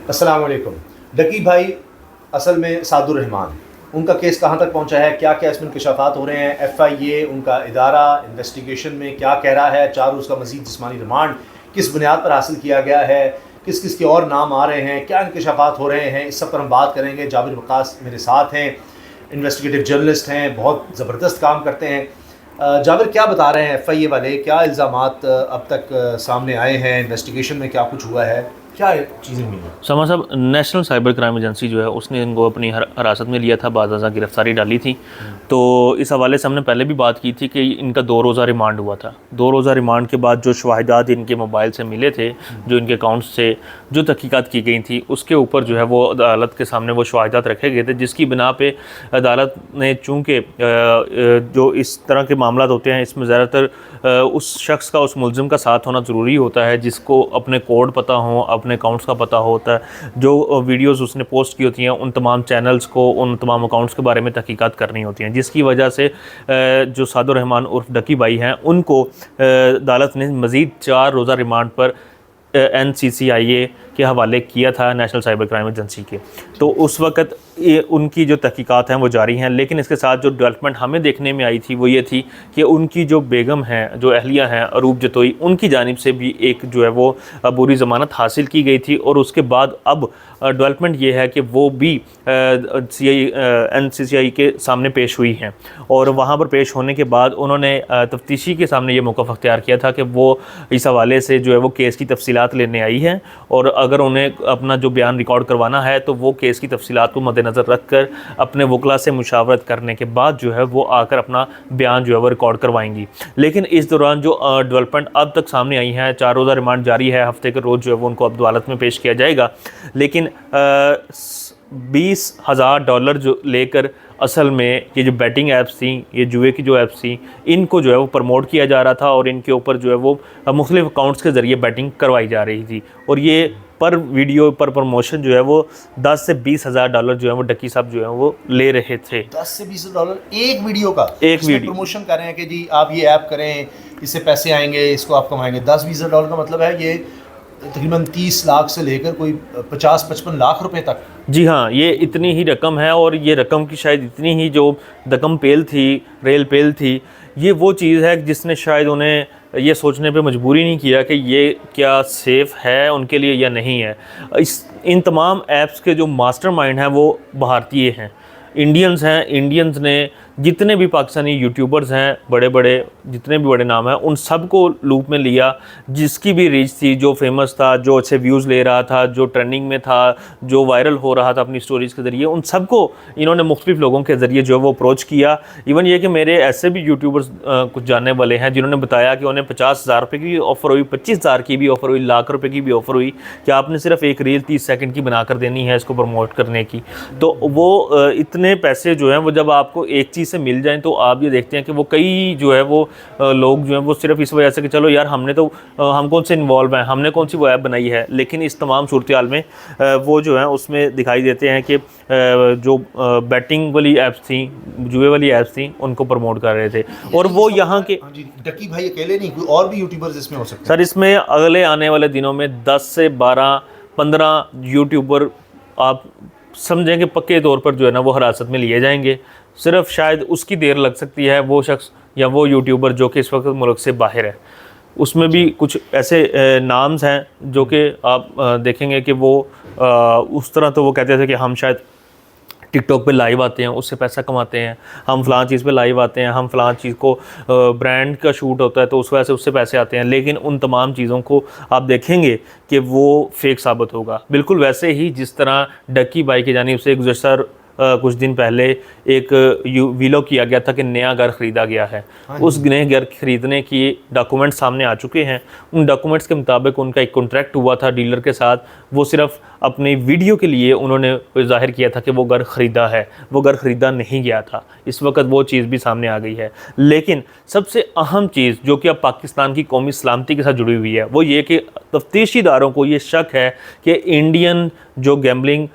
अस्सलाम वालेकुम। डकी भाई असल में सादुर रहमान, उनका केस कहाँ तक पहुँचा है, क्या क्या इसमें इंकशाफात हो रहे हैं, FIA उनका इदारा इन्वेस्टिगेशन में क्या कह रहा है, 4 रोज़ का मज़ीद जिस्मानी रिमांड किस बुनियाद पर हासिल किया गया है, किस किस के और नाम आ रहे हैं, क्या इंकशाफात हो रहे हैं, इस सब पर हम बात करेंगे। जाबिर वकास मेरे साथ हैं, इन्वेस्टिगेटिव जर्नलिस्ट हैं, बहुत ज़बरदस्त काम करते हैं। जाबिर, क्या बता रहे हैं FIA वाले, क्या इल्ज़ामात अब तक सामने आए हैं, इन्वेस्टिगेशन में क्या कुछ हुआ है, क्या चीज़ें हुई हैं? समा साहब, नेशनल साइबर क्राइम एजेंसी जो है उसने इनको अपनी हिरासत में लिया था, बाज़ गिरफ्तारी डाली थी। तो इस हवाले से हमने पहले भी बात की थी कि इनका 2 रोज़ा रिमांड हुआ था। 2 रोज़ा रिमांड के बाद जो शवाहिदात इनके मोबाइल से मिले थे, जो इनके अकाउंट्स से जो तहकीकात की गई थी, उसके ऊपर जो है वो अदालत के सामने वो शवाहिदात रखे गए थे, जिसकी बिना पे अदालत ने, चूँकि जो इस तरह के मामला होते हैं इसमें ज़्यादातर उस शख्स का, उस मुलज़िम का साथ होना ज़रूरी होता है, जिसको अपने कोड पता हो, अपने अकाउंट्स का पता होता है, जो वीडियोस उसने पोस्ट की होती हैं उन तमाम चैनल्स को, उन तमाम अकाउंट्स के बारे में तहकीकात करनी होती हैं, जिसकी वजह से जो सादुर रहमान उर्फ डकी भाई हैं उनको अदालत ने मज़ीद 4 रोज़ा रिमांड पर NCCIA के हवाले किया था, नेशनल साइबर क्राइम एजेंसी के। तो उस वक़्त उनकी जो तहकीकात हैं वो जारी हैं, लेकिन इसके साथ जो डेवलपमेंट हमें देखने में आई थी वो ये थी कि उनकी जो बेगम हैं, जो अहलिया हैं अरूप जतोई, उनकी जानिब से भी एक जो है वो बुरी ज़मानत हासिल की गई थी। और उसके बाद अब डेवलपमेंट ये है कि वो भी NCCI के सामने पेश हुई हैं, और वहाँ पर पेश होने के बाद उन्होंने तफ्तीशी के सामने ये मौक़िफ़ अख्तियार किया था कि वो इस हवाले से जो है वो केस की तफसीलात लेने आई हैं, और अगर उन्हें अपना जो बयान रिकॉर्ड करवाना है तो वो केस की तफसीलात को मद्देनज़र रख कर अपने वकला से मुशावरत करने के बाद जो है वो आकर अपना बयान जो है वो रिकॉर्ड करवाएंगी। लेकिन इस दौरान जो डेवलपमेंट अब तक सामने आई हैं, 4 रोज़ा रिमांड जारी है, हफ्ते के रोज़ जो है वो उनको अब अदालत में पेश किया जाएगा। लेकिन $20,000 जो लेकर असल में ये जो बैटिंग ऐप्स थी, ये जुए की जो ऐप्स थी, इनको जो है वो प्रमोट किया जा रहा था, और इनके ऊपर जो है वो मुख्तलिफ़ अकाउंट्स के ज़रिए बैटिंग करवाई जा रही थी, और ये पर वीडियो पर प्रमोशन जो है वो $10 से $20,000 जो है वो डकी साहब जो है वो ले रहे थे। $10 से $20 एक वीडियो का, एक वीडियो प्रमोशन कर रहे हैं कि जी आप ये ऐप करें, इससे पैसे आएंगे, इसको आप कमाएंगे। $10-20 का मतलब है ये तकरीबन 30 लाख से लेकर कोई 50-55 लाख रुपए तक। जी हाँ, ये इतनी ही रकम है, और ये रकम की शायद इतनी ही जो दकम पेल थी, रेल पेल थी, ये वो चीज़ है जिसने शायद उन्हें ये सोचने पे मजबूरी नहीं किया कि ये क्या सेफ़ है उनके लिए या नहीं है। इन तमाम ऐप्स के जो मास्टरमाइंड हैं वो भारतीय हैं, इंडियंस हैं। इंडियंस ने जितने भी पाकिस्तानी यूट्यूबर्स हैं, बड़े बड़े जितने भी बड़े नाम हैं, उन सब को लूप में लिया। जिसकी भी रीच थी, जो फेमस था, जो अच्छे व्यूज़ ले रहा था, जो ट्रेंडिंग में था, जो वायरल हो रहा था अपनी स्टोरीज़ के ज़रिए, उन सबको इन्होंने मुख्तलिफ़ लोगों के ज़रिए जो है वो अप्रोच किया। इवन ये कि मेरे ऐसे भी यूट्यूबर्स कुछ जानने वाले हैं जिन्होंने बताया कि उन्हें 50,000 रुपये की भी ऑफ़र हुई, 25,000 की भी ऑफ़र हुई, लाख रुपये की भी ऑफ़र हुई कि आपने सिर्फ एक रील 30 सेकंड की बनाकर देनी है इसको प्रमोट करने की। तो वो इतने पैसे जो हैं वो जब आपको एक चीज़ से मिल जाएं तो आप ये देखते हैं कि वो कई जो है वो लोग जो हैं वो सिर्फ इस वजह से कि चलो यार हमने तो हम कौन से इन्वॉल्व हैं, हमने कौन सी वो ऐप बनाई है, लेकिन इस तमाम सूरत हाल में वो जो है उसमें दिखाई देते हैं कि जो बैटिंग वाली ऐप्स थी, जुए वाली ऐप्स थी, उनको प्रमोट कर रहे थे। और वो यहाँ के डकी भाई अकेले नहीं, कोई और भी यूट्यूबर्स इसमें हो सकते हैं? सर, इसमें अगले आने वाले दिनों में 10 से 12-15 यूट्यूबर आप समझें कि पक्के तौर पर जो है ना वो हिरासत में लिए जाएंगे। सिर्फ शायद उसकी देर लग सकती है, वो शख्स या वो यूट्यूबर जो कि इस वक्त मुल्क से बाहर है। उसमें भी कुछ ऐसे नाम्स हैं जो कि आप देखेंगे कि वो उस तरह तो वो कहते थे कि हम शायद टिकटॉक पे लाइव आते हैं, उससे पैसा कमाते हैं, हम फ़लाँ चीज़ पे लाइव आते हैं, हम फ़लाँ चीज़ को ब्रांड का शूट होता है तो उस वजह से उससे पैसे आते हैं। लेकिन उन तमाम चीज़ों को आप देखेंगे कि वो फेक साबित होगा, बिल्कुल वैसे ही जिस तरह डकी भाई की जानिब से गुज़श्ता कुछ दिन पहले एक वीलॉग किया गया था कि नया घर ख़रीदा गया है। उस नए घर खरीदने की डॉक्यूमेंट्स सामने आ चुके हैं। उन डॉक्यूमेंट्स के मुताबिक उनका एक कॉन्ट्रैक्ट हुआ था डीलर के साथ। वो सिर्फ अपनी वीडियो के लिए उन्होंने ज़ाहिर किया था कि वो घर ख़रीदा है, वो घर ख़रीदा नहीं गया था। इस वक्त वो चीज़ भी सामने आ गई है। लेकिन सबसे अहम चीज़ जो कि अब पाकिस्तान की कौमी सलामती के साथ जुड़ी हुई है वो ये कि तफ्तीशी इदारों को ये शक है कि इंडियन जो गैम्बलिंग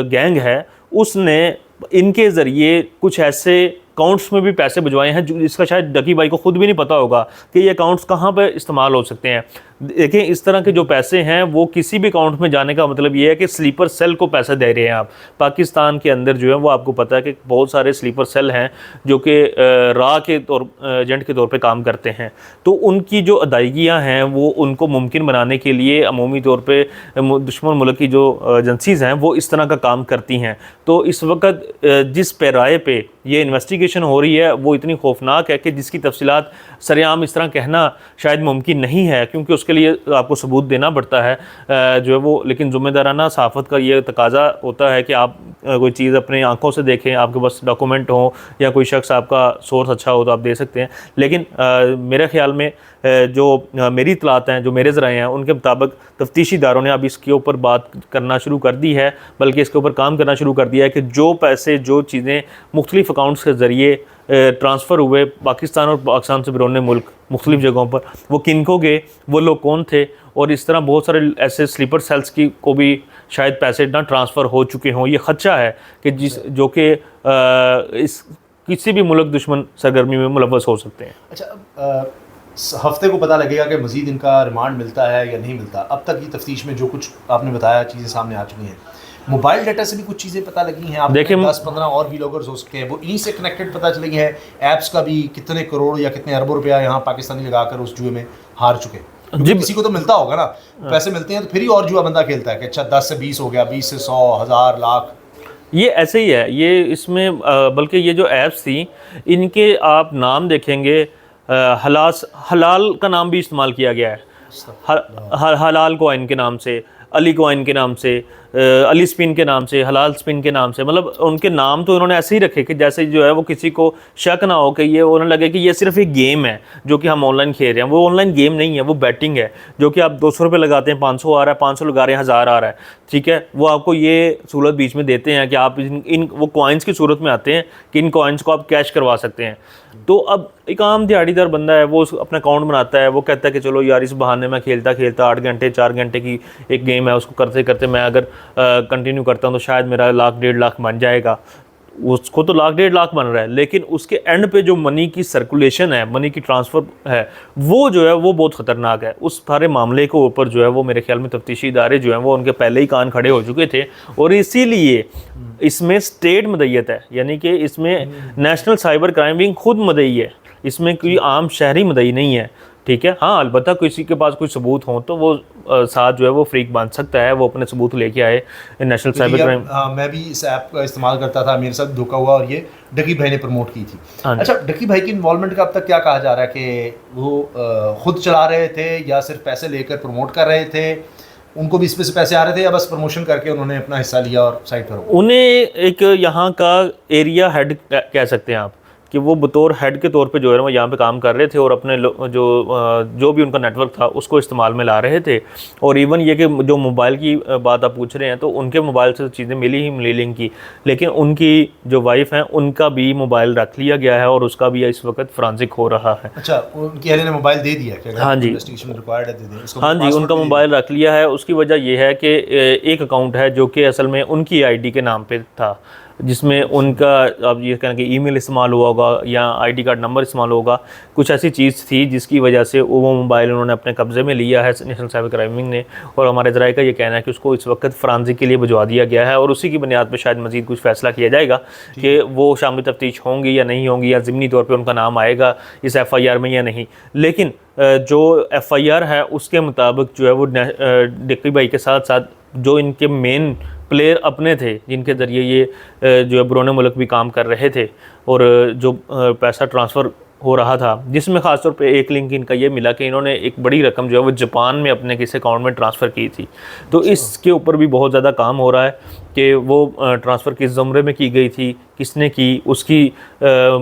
गैंग है उसने इनके ज़रिए कुछ ऐसे अकाउंट्स में भी पैसे भिजवाए हैं, जो इसका शायद डकी भाई को खुद भी नहीं पता होगा कि ये अकाउंट्स कहाँ पर इस्तेमाल हो सकते हैं। देखिए इस तरह के जो पैसे हैं वो किसी भी अकाउंट में जाने का मतलब ये है कि स्लीपर सेल को पैसा दे रहे हैं आप। पाकिस्तान के अंदर जो है वो आपको पता है कि बहुत सारे स्लीपर सेल हैं जो कि राह के तौर एजेंट के तौर पे काम करते हैं, तो उनकी जो अदायगियाँ हैं वो उनको मुमकिन बनाने के लिए अमूमी तौर पे दुश्मन मुल्क की जो एजेंसीज़ हैं वो इस तरह का काम करती हैं। तो इस वक्त जिस पैराए पे ये इन्वेस्टिगेशन हो रही है वो इतनी खौफनाक है कि जिसकी तफसीलात सरेआम इस तरह कहना शायद मुमकिन नहीं है, क्योंकि उसके लिए आपको सबूत देना पड़ता है जो है वो। लेकिन ज़िम्मेदाराना सहाफ़त का ये तकाजा होता है कि आप कोई चीज़ अपनी आंखों से देखें, आपके पास डॉक्यूमेंट हो या कोई शख्स आपका सोर्स अच्छा हो तो आप दे सकते हैं। लेकिन मेरे ख़्याल में जो मेरी इतलात हैं, जो मेरे ज़राए हैं, उनके मुताबिक तफ्तीशी इदारों ने अब इसके ऊपर बात करना शुरू कर दी है, बल्कि इसके ऊपर काम करना शुरू कर दिया है कि जो पैसे, जो चीज़ें मुख्तलिफ़ अकाउंट्स के ज़रिए ट्रांसफ़र हुए पाकिस्तान और पाकिस्तान से बैरून मुल्क मुख्तलिफ़ जगहों पर, वो किन को गए, वो लोग कौन थे, और इस तरह बहुत सारे ऐसे स्लीपर सेल्स की को भी शायद पैसे ना ट्रांसफ़र हो चुके हों। ये ख़दशा है कि जो कि इस किसी भी मुल्क दुश्मन सरगर्मी में मुलव्वस हो सकते हैं। अच्छा, हफ्ते को पता लगेगा कि मज़ीद इनका रिमांड मिलता है या नहीं मिलता। अब तक की तफ्तीश में जो कुछ आपने बताया चीज़ें सामने आ चुकी हैं। मोबाइल डाटा से भी कुछ चीज़ें पता लगी हैं, आप देखिए 10-15 और भी लोगर्स हो सकते हैं, वो इन्हीं से कनेक्टेड पता चली है। ऐप्स का भी कितने करोड़ या कितने अरबों रुपया यहाँ पाकिस्तानी लगाकर उस जुए में हार चुके। जी, किसी को तो मिलता होगा ना, पैसे मिलते हैं तो फिर ही और जुआ बंदा खेलता है कि अच्छा 10 से 20 हो गया, 20 से 100, 1000, लाख। ये ऐसे ही है। ये इसमें बल्कि ये जो ऐप्स थी इनके आप नाम देखेंगे, हलाल का नाम भी इस्तेमाल किया गया है, हलाल कॉइन के नाम से, अली कॉइन के नाम से, अली स्पिन के नाम से, हलाल स्पिन के नाम से। मतलब उनके नाम तो उन्होंने ऐसे ही रखे कि जैसे जो है वो किसी को शक ना हो कि ये उन्हें लगे कि ये सिर्फ एक गेम है जो कि हम ऑनलाइन खेल रहे हैं। वो ऑनलाइन गेम नहीं है, वो बैटिंग है, जो कि आप 200 रुपये लगाते हैं 500 आ रहा है, 500 लगा रहे हैं 1000 आ रहा है, ठीक है। वो आपको ये सहूलत बीच में देते हैं कि आप इन वो कॉइन्स की सूरत में आते हैं कि इन कॉइन्स को आप कैश करवा सकते हैं। तो अब एक आम दिहाड़ीदार बंदा है, वो अपना अकाउंट बनाता है, वो कहता है कि चलो यार इस बहाने में खेलता खेलता 8 घंटे 4 घंटे की एक गेम है, उसको करते करते मैं अगर कंटिन्यू करता हूँ तो शायद मेरा 1 लाख 1.5 लाख बन जाएगा। उसको तो 1 लाख 1.5 लाख बन रहा है, लेकिन उसके एंड पे जो मनी की सर्कुलेशन है, मनी की ट्रांसफ़र है, वो जो है वो बहुत ख़तरनाक है। उस सारे मामले के ऊपर जो है वो मेरे ख्याल में तफ्तीशी इदारे जो हैं वो उनके पहले ही कान खड़े हो चुके थे, और इसीलिए इसमें स्टेट मदईयत है, यानी कि इसमें नेशनल साइबर क्राइम विंग खुद मदई है, इसमें कोई आम शहरी मदई नहीं है, ठीक है। हाँ, अलबत्ता किसी के पास कोई सबूत हो तो वो साथ जो है वो फ्रीक बांध सकता है, वो अपने सबूत लेके आए नेशनल साइबर क्राइम। हाँ, मैं भी इस ऐप का इस्तेमाल करता था, मेरे साथ धोखा हुआ और ये डकी भाई ने प्रमोट की थी। अच्छा, डकी भाई की इन्वॉल्वमेंट का अब तक क्या कहा जा रहा है कि वो खुद चला रहे थे या सिर्फ पैसे लेकर प्रमोट कर रहे थे? उनको भी इसमें से पैसे आ रहे थे या बस प्रमोशन करके उन्होंने अपना हिस्सा लिया और साइड पर? उन्हें एक यहाँ का एरिया हेड कह सकते हैं आप, कि वो बतौर हेड के तौर पे जो है वो यहाँ पे काम कर रहे थे और अपने जो भी उनका नेटवर्क था उसको इस्तेमाल में ला रहे थे। और इवन ये कि जो मोबाइल की बात आप पूछ रहे हैं तो उनके मोबाइल से चीज़ें मिली लिंक की, लेकिन उनकी जो वाइफ हैं उनका भी मोबाइल रख लिया गया है और उसका भी इस वक्त फ्रांसिक हो रहा है। अच्छा, उनकी एहले ने मोबाइल दे दिया है? हाँ जी, हाँ जी, उनका मोबाइल रख लिया है। उसकी वजह यह है कि एक अकाउंट है जो कि असल में उनकी ID के नाम पे था, जिसमें उनका अब ये कहना कि ईमेल इस्तेमाल हुआ होगा या ID कार्ड नंबर इस्तेमाल होगा, कुछ ऐसी चीज़ थी जिसकी वजह से वो मोबाइल उन्होंने अपने कब्ज़े में लिया है नेशनल साइबर क्राइम विंग ने। और हमारे ज़राए का ये कहना है कि उसको इस वक्त फ्रांसिक के लिए भिजवा दिया गया है और उसी की बुनियाद पर शायद मज़ीद कुछ फ़ैसला किया जाएगा कि वो शामिल तफ्तीश होंगी या नहीं होंगी, या ज़िमनी तौर पर उनका नाम आएगा इस FIR में या नहीं। लेकिन जो FIR है उसके मुताबिक जो है वो डकी भाई के साथ साथ जो इनके मेन प्लेयर अपने थे, जिनके ज़रिए ये जो है बैरून मुल्क भी काम कर रहे थे, और जो पैसा ट्रांसफ़र हो रहा था, जिसमें ख़ासतौर पे एक लिंक इनका ये मिला कि इन्होंने एक बड़ी रकम जो है वो जापान में अपने किसी अकाउंट में ट्रांसफ़र की थी। तो इसके ऊपर भी बहुत ज़्यादा काम हो रहा है कि वो ट्रांसफ़र किस ज़मरे में की गई थी, किसने की, उसकी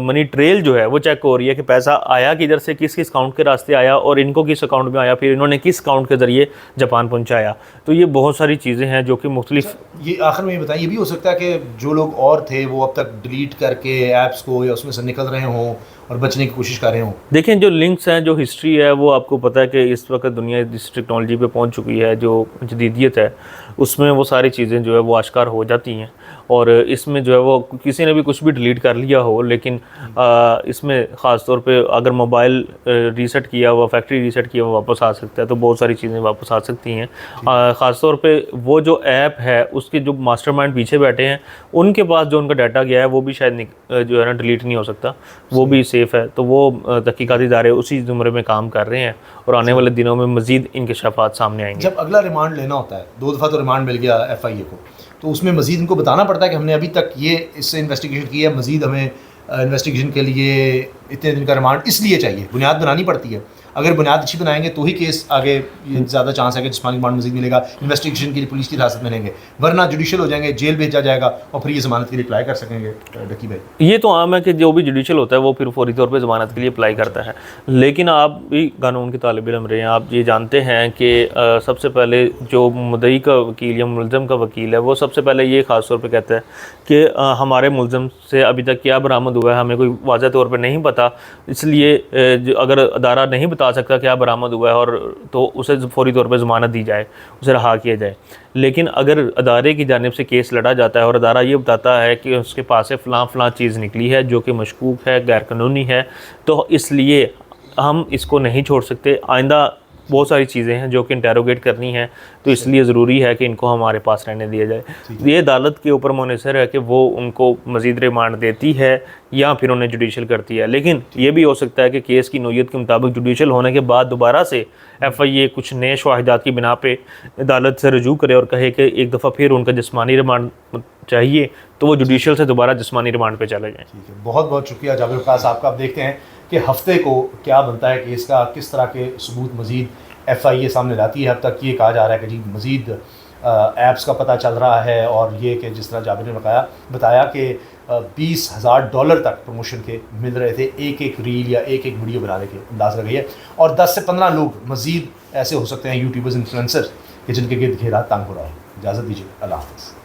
मनी ट्रेल जो है वो चेक हो रही है कि पैसा आया किधर से, किस किस अकाउंट के रास्ते आया और इनको किस अकाउंट में आया, फिर इन्होंने किस अकाउंट के ज़रिए जापान पहुँचाया। तो ये बहुत सारी चीज़ें हैं जो कि मुख्तलिफ। ये आखिर में ये बताएं, ये भी हो सकता है कि जो लोग और थे वो अब तक डिलीट करके ऐप्स को या उसमें से निकल रहे हों और बचने की कोशिश कर रहे हों? देखें, जो लिंक्स हैं, जो हिस्ट्री है, वो आपको पता है कि इस वक्त दुनिया इस टेक्नोलॉजी पे पहुंच चुकी है, जो जदीदियत है उसमें वो सारी चीज़ें जो है वो आश्कार हो जाती हैं। और इसमें जो है वो किसी ने भी कुछ भी डिलीट कर लिया हो, लेकिन इसमें ख़ास तौर पे अगर मोबाइल रीसेट किया हुआ, फैक्ट्री रीसेट किया हुआ वापस आ सकता है, तो बहुत सारी चीज़ें वापस आ सकती हैं। ख़ास तौर पे वो जो ऐप है उसके जो मास्टरमाइंड पीछे बैठे हैं उनके पास जो उनका डाटा गया है वो भी शायद जो है ना डिलीट नहीं हो सकता, वो भी सेफ़ है। तो वो तहकीकाती इदारे उसी ज़ुमरे में काम कर रहे हैं और आने वाले दिनों में मज़ीद इंकशाफात सामने आएंगे। जब अगला रिमांड लेना होता है, 2 दफ़ा तो रिमांड मिल गया FIA को, तो उसमें मज़ीद इनको बताना पड़ता है कि हमने अभी तक ये इससे इन्वेस्टिगेशन की है, मज़ीद हमें इन्वेस्टिगेशन के लिए इतने दिन का रिमांड इसलिए चाहिए, बुनियाद बनानी पड़ती है। अगर बुनियाद अच्छी बनाएंगे तो ही केस आगे ये ज़्यादा चांस है कि जिस्मानी रिमांड मज़ीद मिलेगा, इन्वेस्टिगेशन के लिए पुलिस की हिरासत में लेंगे, वरना जुडिशल हो जाएंगे, जेल भेजा जाएगा और फिर ये ज़मानत के लिए अप्लाई कर सकेंगे। डकी भाई, ये तो आम है कि जो भी जुडिशल होता है वो फिर फौरी तौर पे ज़मानत के लिए अप्लाई करता है, लेकिन आप भी कानून के तालिब इल्म रहे हैं, आप ये जानते हैं कि सबसे पहले जो मुद्दई का वकील या मुलज़म का वकील है वो सबसे पहले ये ख़ास तौर पे कहता है कि हमारे मुलज़म से अभी तक क्या बरामद हुआ है हमें कोई वाज़ह तौर पर नहीं पता, इसलिए अगर अदारा नहीं बता सकता क्या बरामद हुआ है और तो उसे फ़ौरी तौर पर ज़मानत दी जाए, उसे रहा किया जाए। लेकिन अगर अदारे की जानिब से केस लड़ा जाता है और अदारा ये बताता है कि उसके पास से फ़लाँ चीज़ निकली है जो कि मशकूक है, गैर कानूनी है, तो इसलिए हम इसको नहीं छोड़ सकते। आइंदा बहुत सारी चीज़ें हैं जो कि इंटेरोगेट करनी है, तो इसलिए ज़रूरी है कि इनको हमारे पास रहने दिया जाए। ये अदालत के ऊपर मुनहसर है कि वो उनको मज़ीद रिमांड देती है या फिर उन्हें जुडिशल करती है। लेकिन ये भी हो सकता है कि केस की नोयत के मुताबिक जुडिशल होने के बाद दोबारा से FIA कुछ नए शवाहिदात की बिना पे अदालत से रजू करे और कहे कि एक दफ़ा फिर उनका जिस्मानी रिमांड चाहिए, तो वो जुडिशल से दोबारा जिस्मानी रिमांड पे चले जाएँ। ठीक है, बहुत बहुत शुक्रिया जाबिर वक़ास आपका। आप देखते हैं कि हफ्ते को क्या बनता है केस का, किस तरह के सबूत मज़ीद FIA सामने लाती है। अब तक ये कहा जा रहा है कि जी मज़ीद ऐप्स का पता चल रहा है, और ये कि जिस तरह जाबिर ने बताया कि $20,000 तक प्रमोशन के मिल रहे थे एक एक रील या एक एक वीडियो बनाने के, अंदाज़ लगाइए। और 10 से 15 लोग मज़ीद ऐसे हो सकते हैं यूट्यूबर्स, इन्फ्लुएंसर्स, कि जिनके गिर्द घेरा तंग हो रहा है। इजाज़त दीजिए, अल्लाह हाफ़िज़।